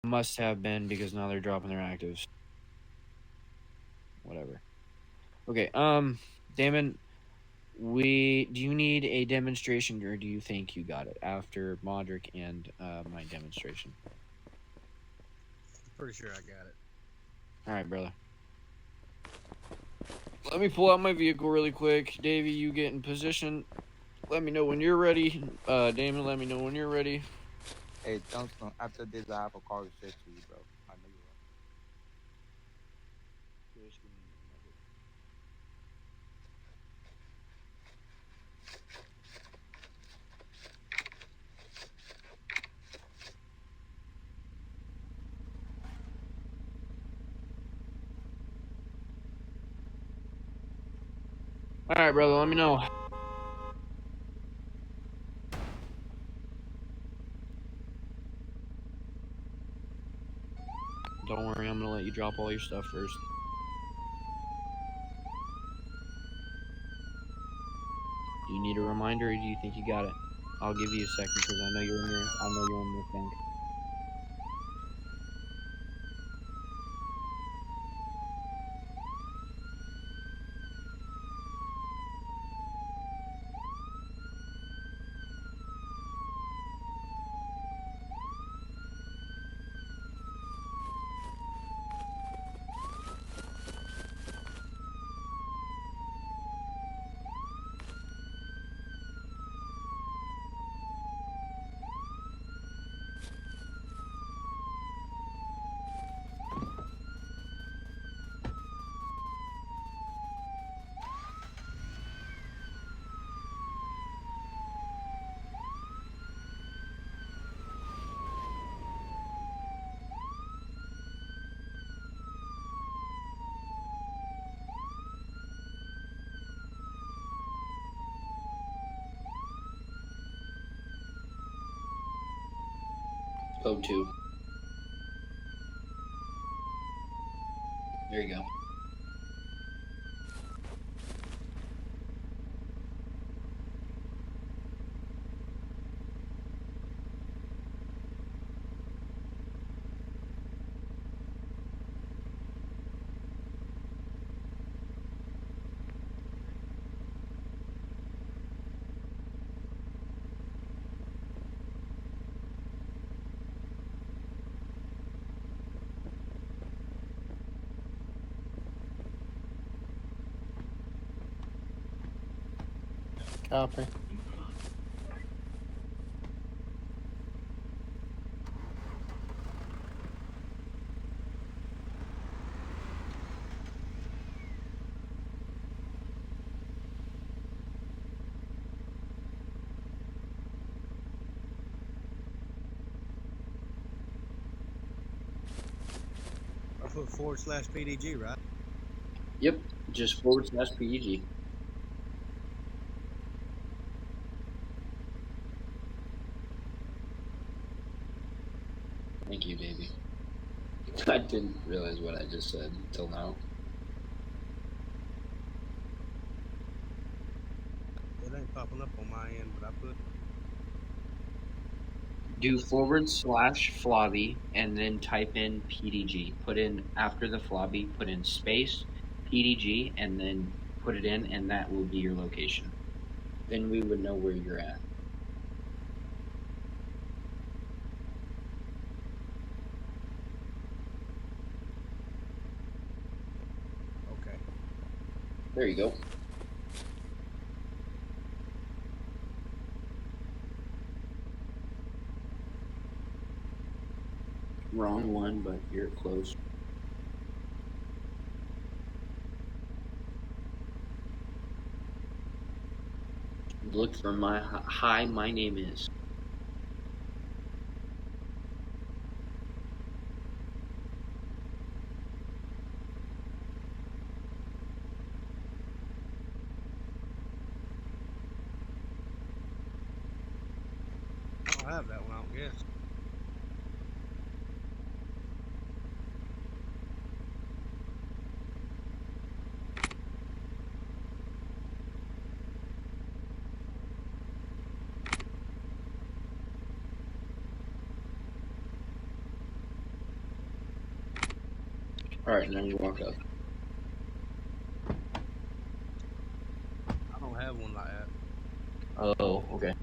Must have been because now they're dropping their actives. Whatever. Okay. Damon, do you need a demonstration or do you think you got it after Modric and my demonstration? I'm pretty sure I got it. All right, brother. Let me pull out my vehicle really quick. Davey, you get in position. Let me know when you're ready. Damon, let me know when you're ready. Hey, Tungsten, after this, I have a call to say to you, bro. I know you All right, brother. Let me know. Don't worry, I'm gonna let you drop all your stuff first. Do you need a reminder, or do you think you got it? I'll give you a second because I know you're in your thing. Code 2. There you go. Copy. I put /PDG, right? Yep, just /PEG. Thank you, Davey. I didn't realize what I just said until now. It ain't popping up on my end, but I put. Do /Flobby and then type in PDG. Put in after the Flobby, put in space PDG and then put it in, and that will be your location. Then we would know where you're at. Okay. There you go. Wrong one, but you're close. Look for my hi, my name is. I don't have that one, I don't guess. All right, and then you walk up. I don't have one like that. Oh, okay.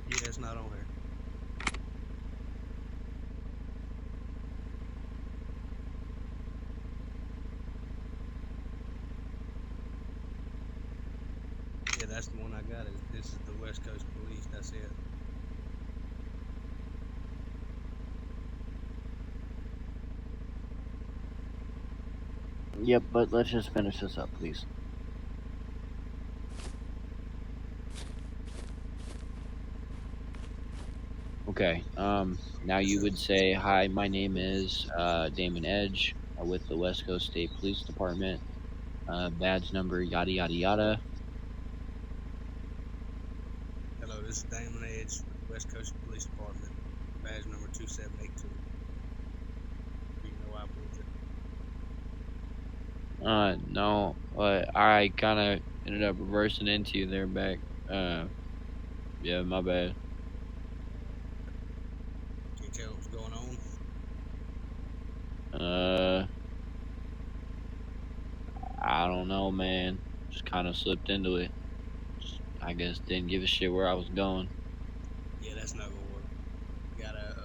Yeah, it's not on there. Yeah, that's the one I got. This is the West Coast Police. That's it. Yep, but let's just finish this up, please. Okay. Now you would say, "Hi, my name is Damon Edge with the West Coast State Police Department. Badge number yada yada yada." Hello, this is Damon Edge with the West Coast Police Department. Badge number 2782. You know why I pulled you. No, but I kind of ended up reversing into you there back. Yeah, my bad. Can you tell what's going on? I don't know, man. Just kind of slipped into it. I guess didn't give a shit where I was going. Yeah, that's not gonna work. You got a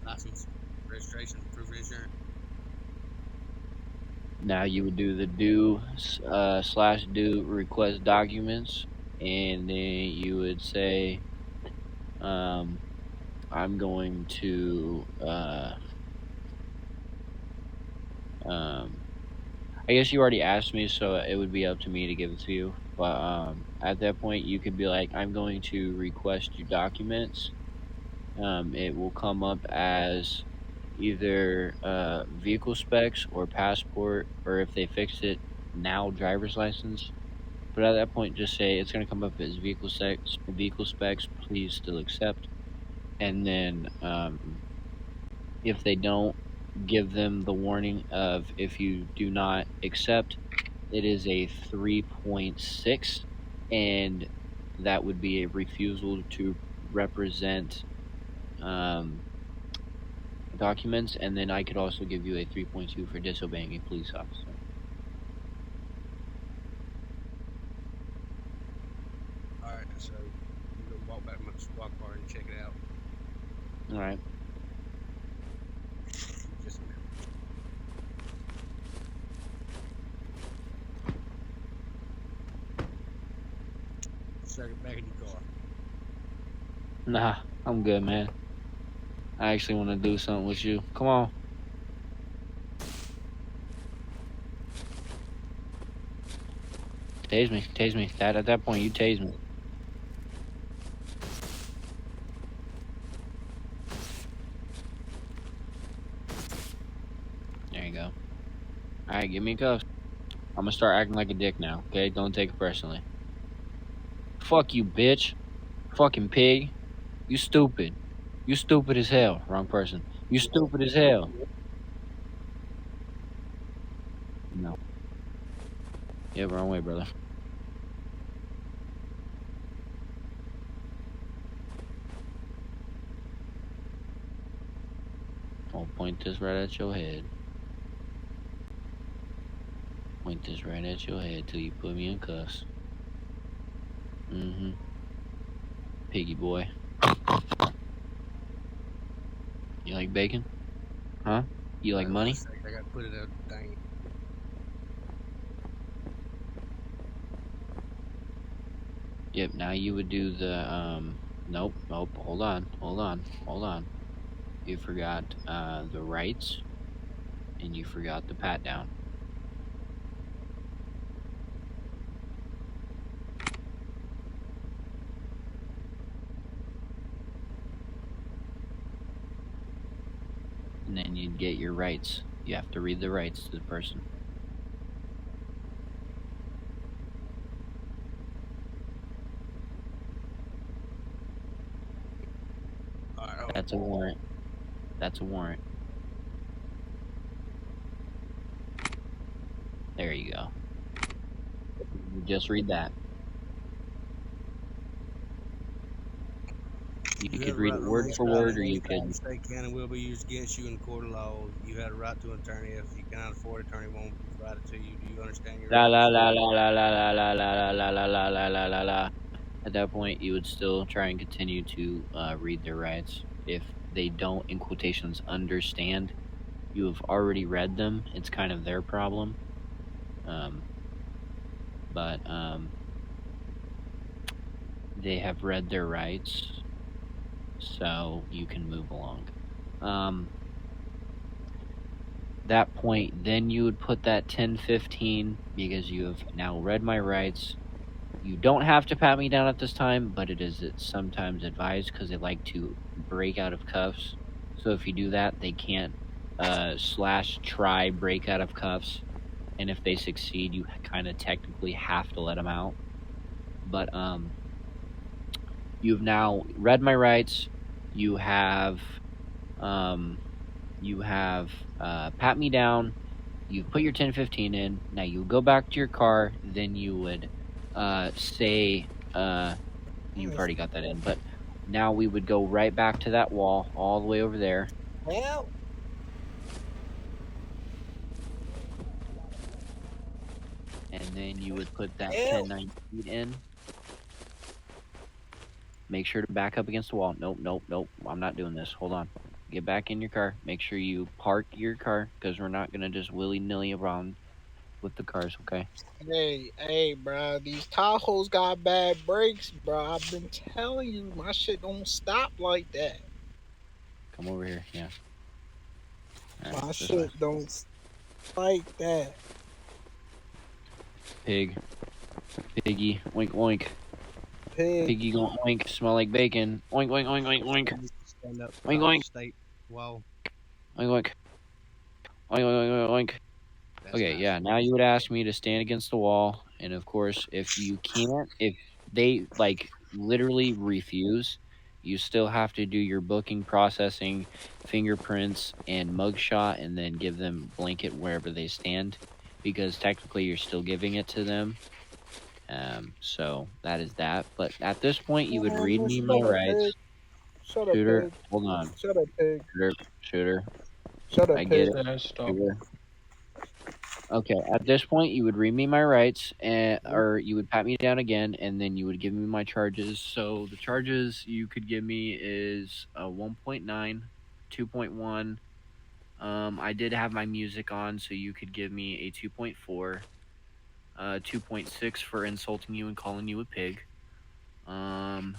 license, registration, proof of insurance. Now you would do the do slash do request documents, and then you would say, I'm going to I guess you already asked me, so it would be up to me to give it to you. But at that point, you could be like, I'm going to request you documents. It will come up as either vehicle specs or passport, or if they fixed it now, driver's license. But at that point, just say it's going to come up as vehicle specs. Please still accept. And then if they don't, give them the warning of if you do not accept, it is a 3.6, and that would be a refusal to represent documents. And then I could also give you a 3.2 for disobeying a police officer. All right, so you go walk back to my squad car and check it out. All right. Just a minute. Check it back in your car. Nah, I'm good, man. I actually want to do something with you. Come on. Tase me. Tase me. At that point, you tase me. There you go. Alright, give me cuffs. I'm gonna start acting like a dick now, okay? Don't take it personally. Fuck you, bitch. Fucking pig. You stupid. You stupid as hell. Wrong person. You stupid as hell. No. Yeah, wrong way, brother. I'll point this right at your head. Point this right at your head till you put me in cuffs. Mm-hmm. Piggy boy. You like bacon? Huh? You like money? I got to put it out. Dang. Yep, now you would do the, nope, hold on. You forgot, the rights, and you forgot the pat down. And then you'd get your rights. You have to read the rights to the person. All right, hold on. That's a warrant. That's a warrant. There you go. Just read that. You You could have a read right it to word remain for silent. word, or you Anything could. you say can and will be used against you in the court of law. You have a right to an attorney. If you cannot afford an attorney, won't provide it to you. Do you understand your La la rights? la la la la la la la la la la la la la la. At that point, you would still try and continue to read their rights. If they don't, in quotations, understand, you have already read them. It's kind of their problem. Um, but they have read their rights, so you can move along. That point, then you would put that 10-15 because you have now read my rights. You don't have to pat me down at this time, but it's sometimes advised because they like to break out of cuffs. So if you do that, they can't /try break out of cuffs. And if they succeed, you kind of technically have to let them out. But you've now read my rights. You have pat me down. You put your 10-15 in. Now you go back to your car. Then you would say you've already got that in, but now we would go right back to that wall all the way over there. Well, And then you would put that well, 10-19 in. Make sure to back up against the wall. Nope, nope, nope. I'm not doing this. Hold on. Get back in your car. Make sure you park your car because we're not going to just willy-nilly around with the cars, okay? hey, bro. These Tahoes got bad brakes, bro. I've been telling you, my shit don't stop like that. Come over here. Yeah. All right, My this way. shit don't like that. Pig. Piggy. Oink, oink. Pig. Piggy going oink. Smell like bacon. Oink, oink, oink, oink, oink. Stand up. Oink, Stop, oink. state. Wall. Oink, oink. Oink, oink, oink, oink. That's Okay, nice. yeah. Now you would ask me to stand against the wall, and of course, if you can't, if they like literally refuse, you still have to do your booking, processing, fingerprints, and mugshot, and then give them blanket wherever they stand, because technically you're still giving it to them. So that is that. But at this point, you would read Man, me my shut up, rights. pig. Shut up, Shooter, pig. hold on. Shut up, pig. Shooter. Shut up, I get pig. it. Yeah, stop. Shooter. Okay, at this point, you would read me my rights, or you would pat me down again, and then you would give me my charges. So the charges you could give me is a 1.9, 2.1. I did have my music on, so you could give me a 2.4, 2.6 for insulting you and calling you a pig, 3.4.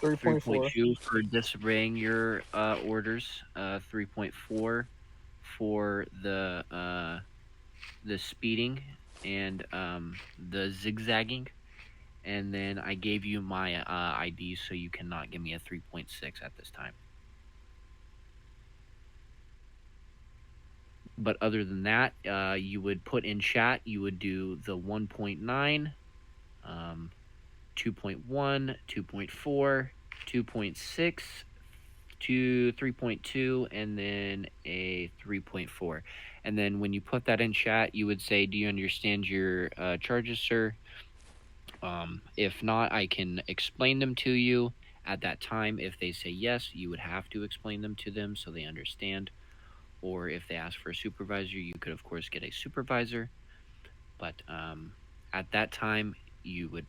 3.2 for disobeying your orders, 3.4 for the speeding and the zigzagging, and then I gave you my ID, so you cannot give me a 3.6 at this time. But other than that, you would put in chat, you would do the 1.9, 2.1, 2.4, 2.6, to 3.2, and then a 3.4. And then when you put that in chat, you would say, "Do you understand your charges, sir?" If not, I can explain them to you at that time. If they say yes, you would have to explain them to them so they understand. Or if they ask for a supervisor, you could, of course, get a supervisor. But at that time, you would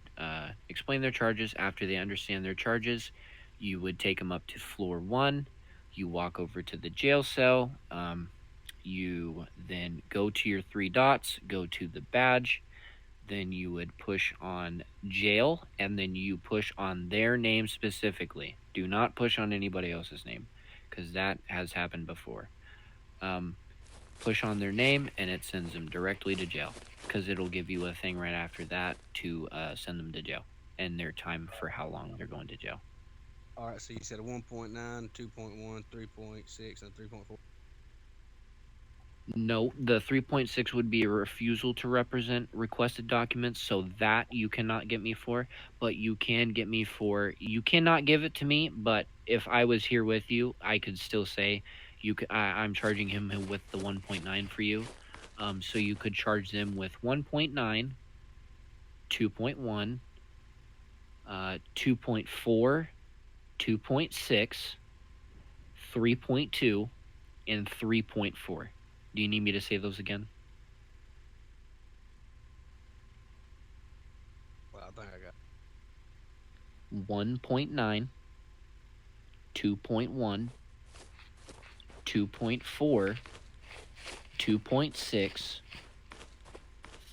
explain their charges. After they understand their charges, you would take them up to floor 1. You walk over to the jail cell. You then go to your 3 dots, go to the badge. Then you would push on jail, and then you push on their name specifically. Do not push on anybody else's name, because that has happened before. Push on their name, and it sends them directly to jail, because it'll give you a thing right after that to send them to jail, and their time for how long they're going to jail. All right, so you said a 1.9, 2.1, 3.6, and 3.4. No, the 3.6 would be a refusal to represent requested documents, so that you cannot get me for, but you can get me for, you cannot give it to me, but if I was here with you, I could still say I'm charging him with the 1.9 for you. So you could charge them with 1.9, 2.1, 2.4, 2.6, 3.2, and 3.4. Do you need me to say those again? Well, I think I got 1.9, 2.1, 2.4, 2.6,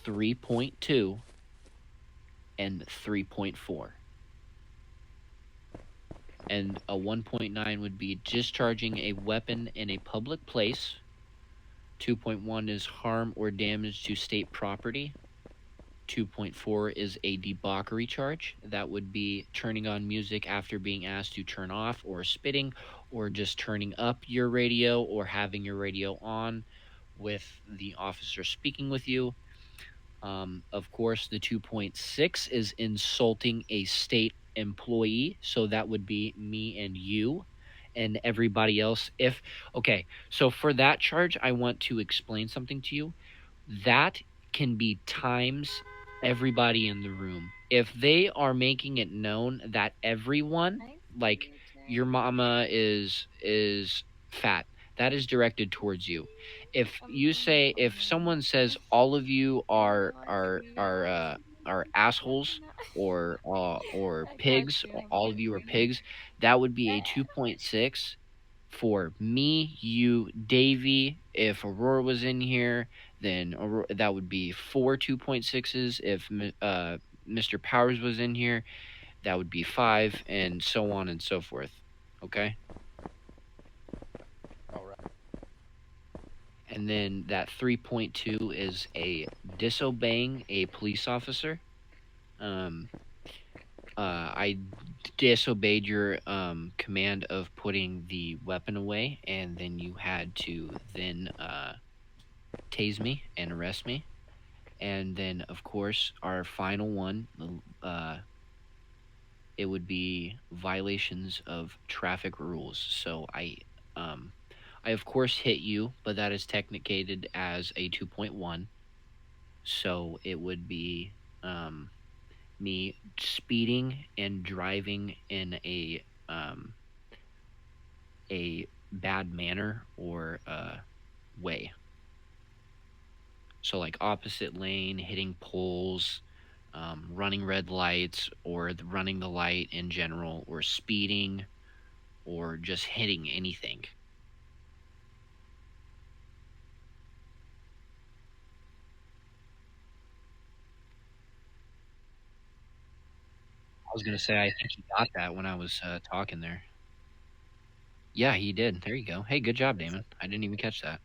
3.2, and 3.4. And a 1.9 would be discharging a weapon in a public place. 2.1 is harm or damage to state property. 2.4 is a debauchery charge. That would be turning on music after being asked to turn off, or spitting, or just turning up your radio, or having your radio on with the officer speaking with you. Of course, the 2.6 is insulting a state employee. So that would be me and you and everybody else. Okay, so for that charge, I want to explain something to you. That can be times everybody in the room. If they are making it known that everyone, like your mama is fat, that is directed towards you. If someone says all of you are assholes or pigs, or all of you are pigs, that would be a 2.6 for me, you, Davy. If Aurora was in here, then that would be 4 2.6s. If Mr. Powers was in here, that would be 5, and so on and so forth. Okay? All right. And then that 3.2 is a disobeying a police officer. I disobeyed your command of putting the weapon away, and then you had to then tase me and arrest me. And then, of course, our final one, it would be violations of traffic rules. So I of course hit you, but that is technicated as a 2.1. So it would be me speeding and driving in a bad manner or way. So like opposite lane, hitting poles, running red lights, or running the light in general, or speeding, or just hitting anything. I was gonna say, I think he got that when I was talking there. Yeah, he did. There you go. Hey, good job, Damon. I didn't even catch that.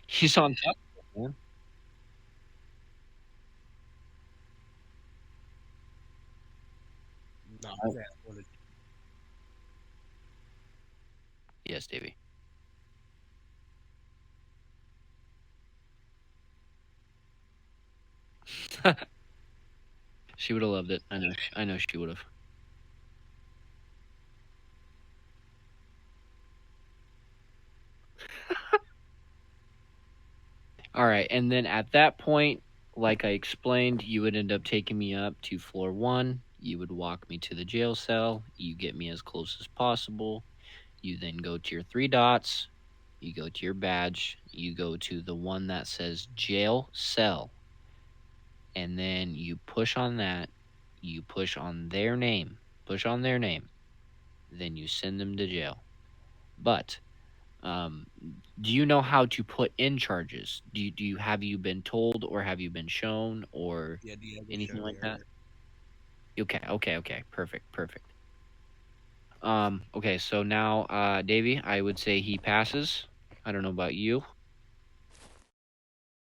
He's on top of it, man. no. Oh. Yeah, what is- Yes, Davey. She would have loved it. I know. I know she would have. All right, and then at that point, like I explained, you would end up taking me up to floor 1. You would walk me to the jail cell. You get me as close as possible. You then go to your 3 dots. You go to your badge. You go to the one that says jail cell. And then you push on that. You push on their name. Push on their name. Then you send them to jail. But do you know how to put in charges? Have you been told, or have you been shown, or yeah, Diego anything showed like me that? earlier. Okay, perfect. Okay, so now Davey, I would say he passes. I don't know about you.